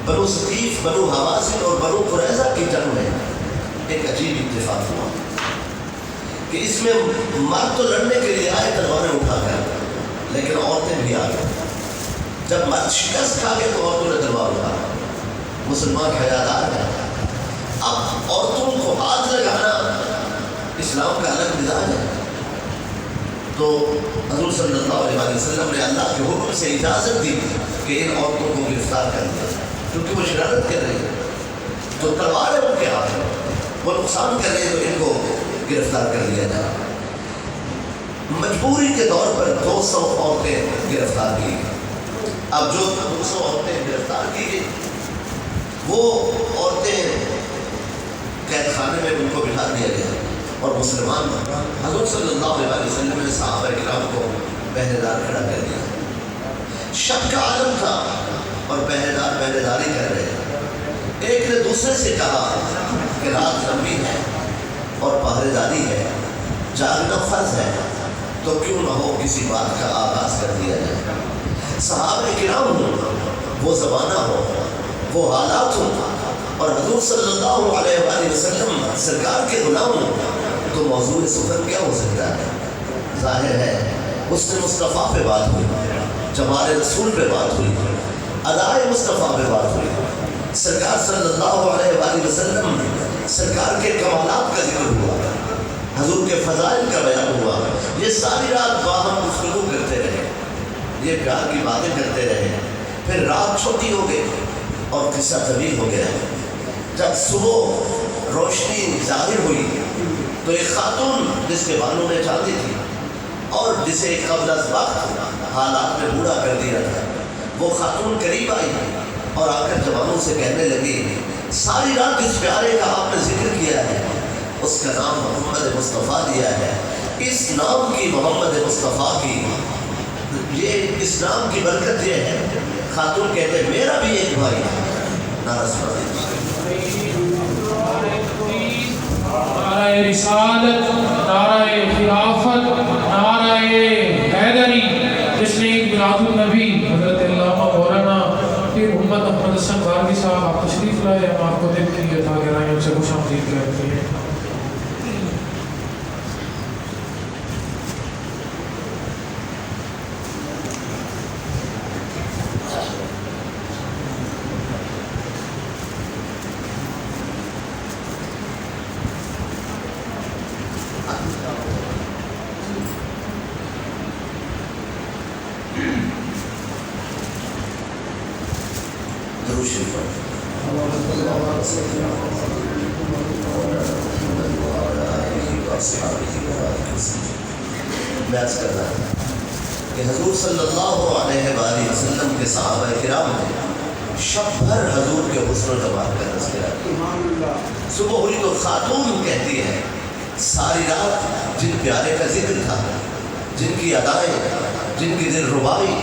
بنو ثقیف، بنو حوازن اور بنو قریظہ کی جنگ میں ایک عجیب اتفاق ہوا کہ اس میں مرد تو لڑنے کے لیے آئے تلواریں اٹھا کر، لیکن عورتیں بھی آ گئیں۔ جب مرد شکست کھا گئے تو عورتوں نے تلوار اٹھایا۔ مسلمان حیادار ہیں، اب عورتوں کو ہاتھ لگانا اسلام کا الگ مزاج ہے۔ تو حضور صلی اللہ علیہ وسلم نے اللہ کے حکم سے اجازت دی کہ ان عورتوں کو گرفتار کر دیا، کیونکہ وہ شرارت کر رہی ہیں، تو تلوار ہے ان کے ہاتھ میں، وہ نقصان کر رہے ہیں، تو ان کو گرفتار کر لیا جائے۔ مجبوری کے طور پر 200 عورتیں گرفتار کی گئی۔ اب جو 200 عورتیں گرفتار کی گئی، وہ عورتیں قید خانے میں ان کو بٹھا دیا گیا، اور مسلمان حضور صلی اللہ علیہ وسلم نے صحابہ کرام کو پہرے دار کھڑا کر دیا۔ شب کا عالم تھا اور پہرے دار پہرے داری کر رہے ہیں۔ ایک نے دوسرے سے کہا کہ رات لمبی ہے اور پہرے داری ہے، جاگنا فرض ہے، تو کیوں نہ ہو کسی بات کا آغاز کر دیا جائے۔ صحابہ کرام ہوں، وہ زمانہ ہو، وہ حالات ہوں، اور حضور صلی اللہ علیہ وآلہ وسلم سرکار کے غلام ہوں، تو موضوع سخن کیا ہو سکتا ہے؟ ظاہر ہے اس نے مصطفیٰ پہ بات ہوئی، جمال رسول پہ بات ہوئی، ادائے مصطفیٰ پہ بات ہوئی، سرکار صلی اللہ علیہ وآلہ وسلم سرکار کے کمالات کا ذکر ہوا، حضور کے فضائل کا بیان ہوا۔ یہ ساری رات باہم گفتگو کرتے رہے، یہ پیار کی باتیں کرتے رہے، پھر رات چھوٹی ہو گئی اور قصہ طویل ہو گیا۔ جب صبح روشنی ظاہر ہوئی تو ایک خاتون جس کے بالوں میں چاندی تھی اور جسے قبل از وقت حالات میں بوڑھا کر دیا تھا، وہ خاتون قریب آئی اور آ کر جوانوں سے کہنے لگی، ساری رات جس پیارے کا آپ نے ذکر کیا ہے اس کا نام محمد مصطفیٰ دیا ہے، اس نام کی، محمد مصطفیٰ کی، یہ اس نام کی برکت یہ ہے۔ خاتون کہتے ہیں میرا بھی ایک بھائی ہے۔ نعرہ نعرہ رسالت، نعرہ خلافت، نعرہ حیدری، جس نے ایک میلاد النبی حضرت علامہ مولانا پیر محمد احمد حسن غازی صاحب آپ تشریف لائے، ہم آپ کو دیکھ کے لیے تھا گہرائیوں سے خوش آمدید کہتے ہیں۔ بیعت کرنا ہے کہ حضور صلی اللہ علیہ وآلہ وسلم کے صحابہ کرام نے شب بھر حضور کے حسن و جمال کا تذکرہ کیا۔ صبح ہوئی تو خاتون کہتی ہے ساری رات جن پیارے کا ذکر تھا، جن کی ادائیں، جن کی دل ربائی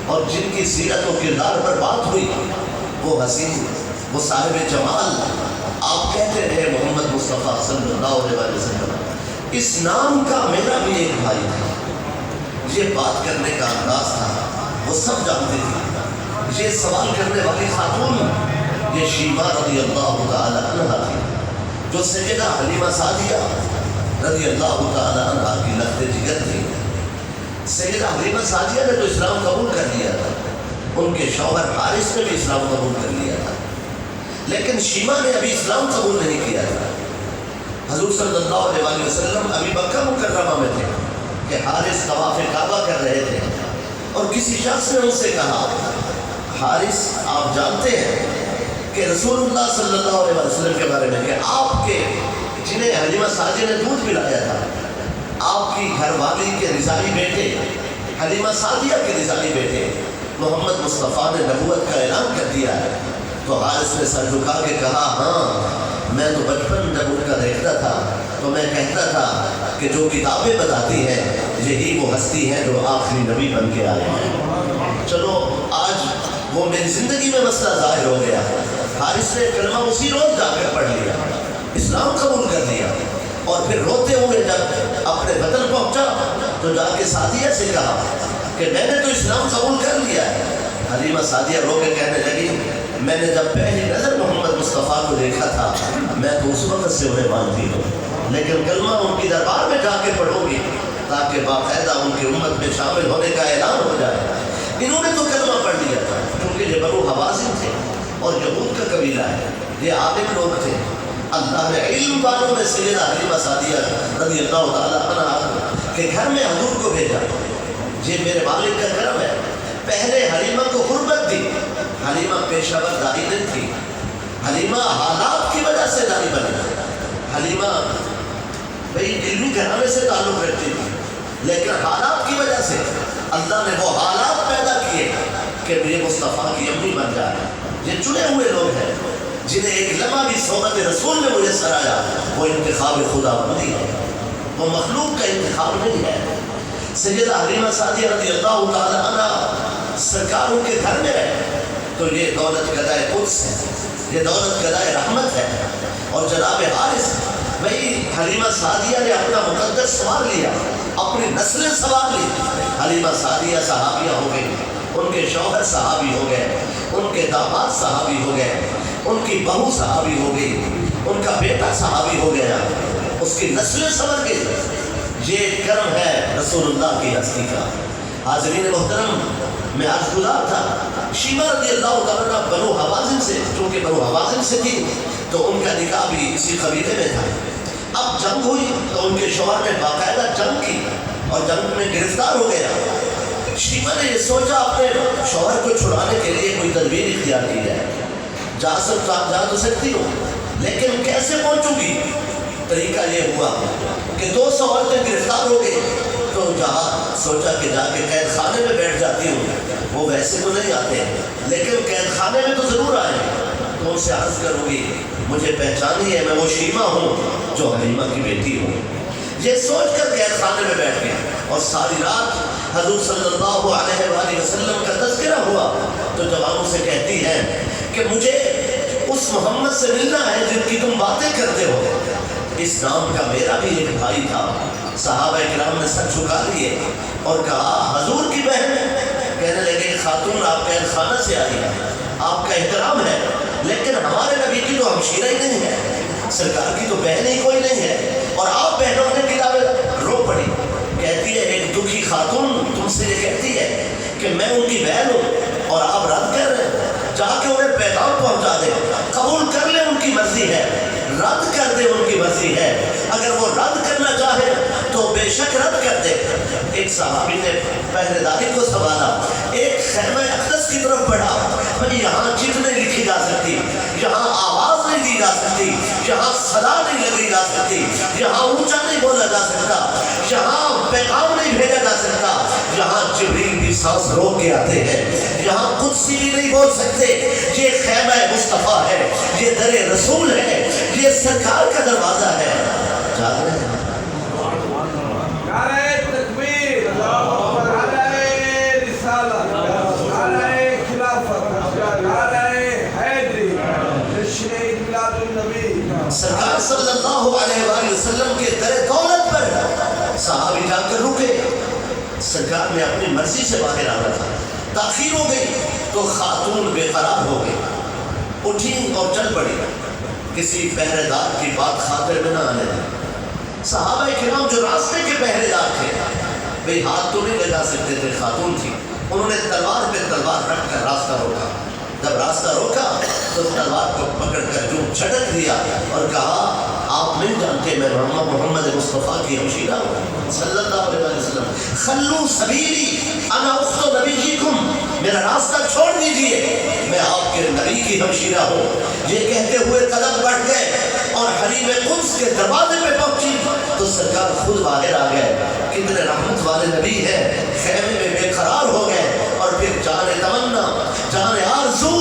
اور جن کی سیرت و کردار پر بات ہوئی، وہ حسین، وہ صاحب جمال، آپ کہتے رہے محمد مصطفیٰ صلی اللہ علیہ وسلم اس نام کا میرا بھی ایک بھائی تھا۔ یہ بات کرنے کا انداز تھا، وہ سب جانتے تھے۔ یہ سوال کرنے والی خاتون یہ شیما رضی اللہ تعالی عنہ تھی، جو سیدہ حلیمہ سعدیہ رضی اللہ تعالی عنہ کی لخت جگر تھی۔ سیدہ حلیمہ سعدیہ نے تو اسلام قبول کر لیا تھا، ان کے شوہر حارث نے بھی اسلام قبول کر لیا تھا، لیکن شیما نے ابھی اسلام قبول نہیں کیا تھا۔ حضور صلی اللہ علیہ وسلم ابھی مکہ مکرمہ میں تھے کہ حارث طواف کعبہ کر رہے تھے، اور کسی شخص نے ان سے کہا، حارث آپ جانتے ہیں کہ رسول اللہ صلی اللہ علیہ وسلم کے بارے میں کہ آپ کے جنہیں حلیمہ سعدیہ نے دودھ پلایا تھا، آپ کی گھر والی کے رضائی بیٹے، حلیمہ سعدیہ کے رضائی بیٹے محمد مصطفیٰ نے نبوت کا اعلان کر دیا ہے۔ تو حارث نے سر جھکا کے کہا، ہاں میں تو بچپن جب ان کا دیکھتا تھا تو میں کہتا تھا کہ جو کتابیں بتاتی ہیں یہی وہ ہستی ہے جو آخری نبی بن کے آئے ہیں۔ چلو آج وہ میری زندگی میں مسئلہ ظاہر ہو گیا۔ حارث نے کلمہ اسی روز جا کر پڑھ لیا، اسلام قبول کر لیا، اور پھر روتے ہوئے جب اپنے وطن پہنچا تو جا کے سعدیہ سے کہا کہ میں نے تو اسلام قبول کر لیا ہے۔ حلیمہ سعدیہ رو کے کہنے لگی، میں نے جب پہلی نظر محمد مصطفیٰ کو دیکھا تھا میں تو اس وقت سے انہیں مانتی ہوں، لیکن کلمہ ان کی دربار میں جا کے پڑھو گی تاکہ باقاعدہ ان کی امت میں شامل ہونے کا اعلان ہو جائے۔ انہوں نے تو کلمہ پڑھ لیا تھا کیونکہ یہ بنو حوازن تھے اور یہود کا قبیلہ ہے، یہ عابد لوگ تھے۔ اللہ نے علم والوں میں سیدہ حلیمہ سعدیہ رضی اللہ تعالیٰ عنہا کے گھر میں حضور کو بھیجا۔ یہ میرے والد کا کرم ہے۔ پہلے حلیمہ کو غربت دی، حلیمہ پیشہ ور داعی نہیں تھی، حلیمہ حالات کی وجہ سے داعی بنی۔ حلیمہ بھئی علمی گھرانے سے تعلق رکھتی تھی، لیکن حالات کی وجہ سے اللہ نے وہ حالات پیدا کیے کہ یہ مصطفیٰ کی امی بن جائے۔ یہ چنے ہوئے لوگ ہیں جنہیں ایک لمحہ بھی صحبت رسول میں میسر آیا، وہ انتخاب خدا بندی ہے، وہ مخلوق کا انتخاب نہیں ہے۔ سیدہ حلیمہ سعدیہ رضی اللہ تعالیٰ عنہ سرکاروں کے گھر میں رہے تو یہ دولت گدائے قدس ہے، یہ دولت گدائے رحمت ہے۔ اور جناب حارث بھئی حلیمہ سعدیہ نے اپنا مقدس سوار لیا، اپنی نسلیں سوار لی۔ حلیمہ سعدیہ صحابیہ ہو گئی، ان کے شوہر صحابی ہو گئے، ان کے داماد صحابی ہو گئے، ان کی بہو صحابی ہو گئی، ان کا بیٹا صحابی ہو گیا، اس کی نسلیں سنور گئی۔ یہ کرم ہے رسول اللہ کی ہستی کا۔ حاضرین محترم، میں عرض گزار تھا، شیمہ رضی اللہ تعالیٰ بنو حوازن سے، چونکہ بنو حوازن سے تھی تو ان کا نکاح بھی اسی قبیلے میں تھا۔ اب جنگ ہوئی تو ان کے شوہر نے باقاعدہ جنگ کی اور جنگ میں گرفتار ہو گیا۔ شیمہ نے یہ سوچا اپنے شوہر کو چھڑانے کے لیے کوئی تدبیر اختیار کی جائے، جا تو سکتی ہوں لیکن کیسے پہنچوں گی؟ طریقہ یہ ہوا کہ 200 عورتیں گرفتار ہو گئی تو جہاں سوچا کہ جا کے قید خانے میں بیٹھ جاتی ہوں، وہ ویسے تو نہیں آتے لیکن قید خانے میں تو ضرور آئیں، تو ان سے عرض کروں گی مجھے پہچانی ہے، میں وہ شیمہ ہوں جو حلیمہ کی بیٹی ہوں۔ یہ سوچ کر قید خانے میں بیٹھ گئے اور ساری رات حضور صلی اللہ علیہ وآلہ وسلم کا تذکرہ ہوا تو جوانوں سے کہتی ہے کہ مجھے اس محمد سے ملنا ہے جن کی تم باتیں کرتے ہو۔ اس نام کا میرا بھی ایک بھائی تھا۔ صحابہ کرام نے سر جھکا لیے اور کہا حضور کی بہن ہے۔ کہنے لگے خاتون آپ قید خانہ سے آئی ہے، آپ کا احترام ہے، لیکن ہمارے نبی کی تو ہمشیرہ ہی نہیں ہے، سرکار کی تو بہن ہی کوئی نہیں ہے، اور آپ بہنوں نے کتابیں رو پڑی۔ کہتی ہے ایک دکھی خاتون تم سے یہ کہتی ہے کہ میں ان کی بہن ہوں اور آپ رد کر رہے ہیں، جا کے انہیں پیغام پہنچا دے، قبول کر لیں ان کی مرضی ہے، رد کر دے ان کی مرضی ہے، اگر وہ رد کرنا چاہے تو بے شک رد کر دے۔ ایک صحابی نے پہرے داری کو سنبھالا، ایک خیمہ اقدس کی طرف بڑھا، بھئی یہاں چیز نہیں لکھی جا سکتی، یہاں آواز نہیں دی جا سکتی، یہاں صدا نہیں لگی جا سکتی، یہاں اونچا نہیں بولا جا سکتا، یہاں پیغام نہیں بھیجا جا سکتا، یہاں جبریل بھی سانس روک کے آتے ہیں، یہاں قدسی بھی نہیں بول سکتے۔ یہ خیمہ مصطفیٰ ہے، یہ در رسول ہے، یہ سرکار کا دروازہ ہے۔ جاگ رہے ہیں؟ نعرہ تکبیر، نعرہ رسالت، نعرہ خلافت، نعرہ حیدری، جشن میلاد النبی۔ سرکار صلی اللہ علیہ وآلہ وسلم کے در دولت پر صحابی جا کر رکے۔ سرکار نے اپنی مرضی سے باہر آنا تھا، تاخیر ہو گئی تو خاتون بے قرار ہو گئی، اٹھی اور چل پڑی، کسی پہرے دار کی بات خاطر میں نہ آنے دی۔ صحابہ کرام جو راستے کے پہرے دار تھے بھئی ہاتھ تو نہیں لگا سکتے تھے، خاتون تھی، انہوں نے تلوار پہ تلوار رکھ کر راستہ روکا۔ جب راستہ روکا تو تلوار کو پکڑ کر جو جھٹک دیا اور کہا آپ نہیں جانتے میں محمد مصطفیٰ کی ہمشیرہ ہوں صلی اللہ علیہ وسلم، خلو سبیلی انا اخت نبیکم، میرا راستہ چھوڑ دیجئے، میں آپ کے نبی کی ہمشیرہ ہوں۔ یہ کہتے ہوئے قدم بڑھ گئے اور حریم قدس کے دروازے پہ پہنچی تو سرکار خود باہر آ گئے۔ کتنے رحمت والے نبی ہیں، خیمے میں بے قرار ہو گئے اور پھر جان تمنا، جان آرزو،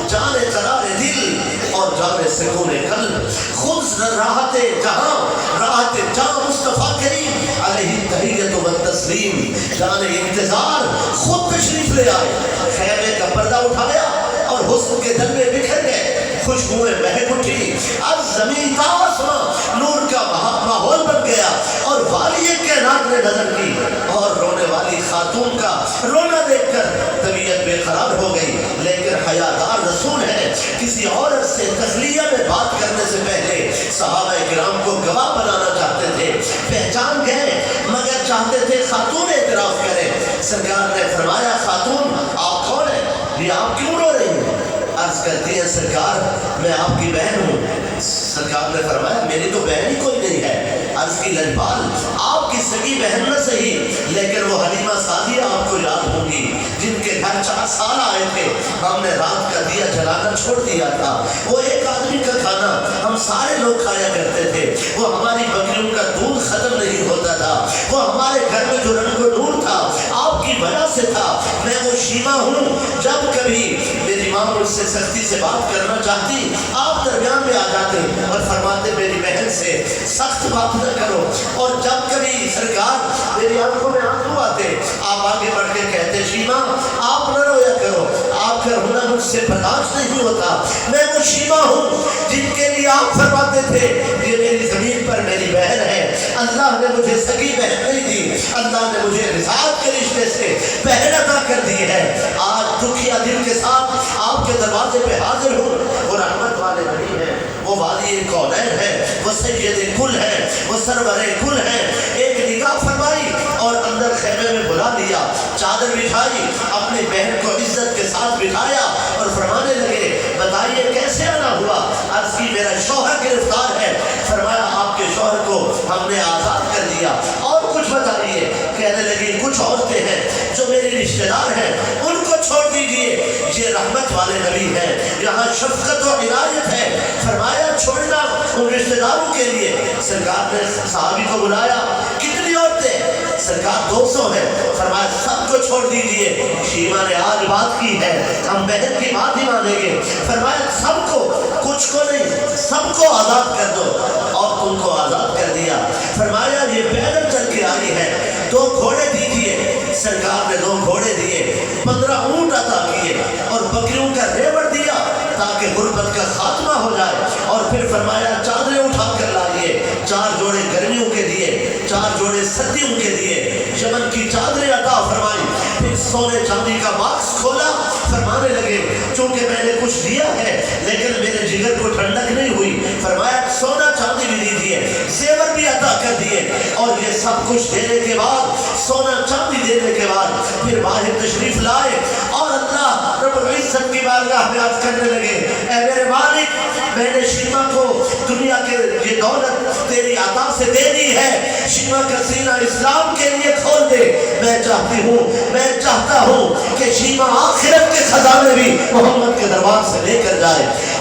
جان قرار دل اور جان سکون قلب، خود راحت جہاں، راحت جہاں مصطفیٰ کریم علیہ تحیت و تسلیم، جان انتظار خود تشریف لے آئے، خیمے کا پردہ اٹھایا اور حسن کے دلے بکھر گئے، خوشبوئیں مہک اٹھی، اب زمین کا آسمان نور کا ماحول بن گیا اور والی کائنات نے نظر کی اور رونے والی خاتون کا رونا دیکھ کر طبیعت بے قرار ہو گئی، لیکن حیادار رسول ہے، کسی عورت سے تخلیہ میں بات کرنے سے پہلے صحابہ کرام کو گواہ بنانا چاہتے تھے، پہچان گئے مگر چاہتے تھے خاتون اعتراف کرے۔ سرکار نے فرمایا خاتون آپ کون ہیں؟ یہ آپ کیوں رو رہی ہیں؟ عرض کرتی ہے سرکار میں آپ کی بہن ہوں۔ سرکار نے فرمایا میری تو بہن ہی کوئی نہیں ہے۔ عرض کی لجپال آپ کی سگی بہن نہ صحیح لیکن وہ حلیمہ سعدیہ آپ کو یاد ہوں گی جن کے گھر 4 سال آئے تھے، ہم نے رات کا دیا جلانا چھوڑ دیا تھا، وہ ایک آدمی کا کھانا ہم سارے لوگ کھایا کرتے تھے، وہ ہماری بکریوں کا دودھ ختم نہیں ہوتا تھا، وہ ہمارے گھر میں جو رنگ و نور تھا آپ کی وجہ سے تھا۔ میں وہ شیما ہوں، جب کبھی میری ماں مجھ سے سختی سے بات کرنا چاہتی آپ درمیان میں آ جاتے اور فرماتے میری بہن سے سخت بات نہ کرو، اور جب کبھی سرکار میری آنکھوں میں آنسو آتے آپ آگے بڑھ کے کہتے شیما آپ نہ رویا کرو، آپ کا رونا مجھ سے برداشت نہیں ہوتا، میں وہ شیما ہوں جن کے لیے آپ فرماتے تھے یہ میری زمین پر میری بہن ہے، اللہ نے مجھے سگی بہن نہیں دی، اللہ نے مجھے رضاعت کے رشتے سے بہن عطا کر دی ہے۔ آج دکھیا دل کے ساتھ آپ کے دروازے پہ حاضر ہوں، وہ رحمت والے نبی ہیں، وہ والی کونین ہے، وہ سید کل ہے، وہ سرور کل ہے۔ ایک نگاہ فرمائی اور اندر خیمے میں بلا لیا، چادر بچھائی، اپنی بہن کو عزت کے ساتھ بٹھایا اور فرمانے لگے بتائیے کیسے آنا ہوا؟ عرض کی میرا شوہر گرفتار ہے۔ فرمایا آپ کے شوہر کو ہم نے آزاد کر دیا، اور کچھ بتائیے؟ کہنے لگی کچھ عورتیں ہیں جو میرے رشتہ دار ہیں ان کو چھوڑ دیجئے، یہ رحمت والے نبی ہیں، یہاں شفقت و عنایت ہے۔ فرمایا چھوڑنا ان رشتہ داروں کے لیے۔ سرکار نے صحابی کو بلایا کتنی عورتیں؟ سرکار 200 ہیں۔ فرمایا سب کو چھوڑ دیجئے، شیما نے آج بات کی ہے ہم بہن کی بات ہی مانیں گے۔ فرمایا سب کو، کچھ کو نہیں، سب کو آزاد کر دو، اور تم کو آزاد کر دیا۔ فرمایا یہ پیدل چل کے آئی ہے، 2 گھوڑے دیجئے۔ سرکار نے 2 گھوڑے دیے، 15 اونٹ عطا کیے اور بکریوں کا ریوڑ دیا تاکہ غربت کا خاتمہ ہو جائے، اور پھر فرمایا چادریں اٹھا کر لائیے، 4 جوڑے گرمیوں کے دیے، 4 جوڑے سردیوں کے دیے، یمن کی چادریں عطا فرمائی، پھر سونے چاندی کا باکس کھولا، فرمانے لگے چونکہ میں نے کچھ دیا ہے لیکن میرے جگر کو ٹھنڈک نہیں ہوئی، فرمایا سونا چاندی بھی دیجیے، زیور بھی عطا کر دیے، اور یہ سب کچھ دینے کے بعد، سونا چاندی دینے کے بعد پھر باہر تشریف لائے اور اللہ رب العزت کی بارگاہ میں عرض کرنے لگے اے میرے مالک میں نے شیما کو دنیا کے یہ دولت تیری عطا سے دے دی ہے، شیما کا سینہ اسلام کے لیے کھول دے، میں چاہتی ہوں، میں چاہتا ہوں کہ شیما آخرت کے خزانے بھی محمد کے دربار سے لے کر جائے۔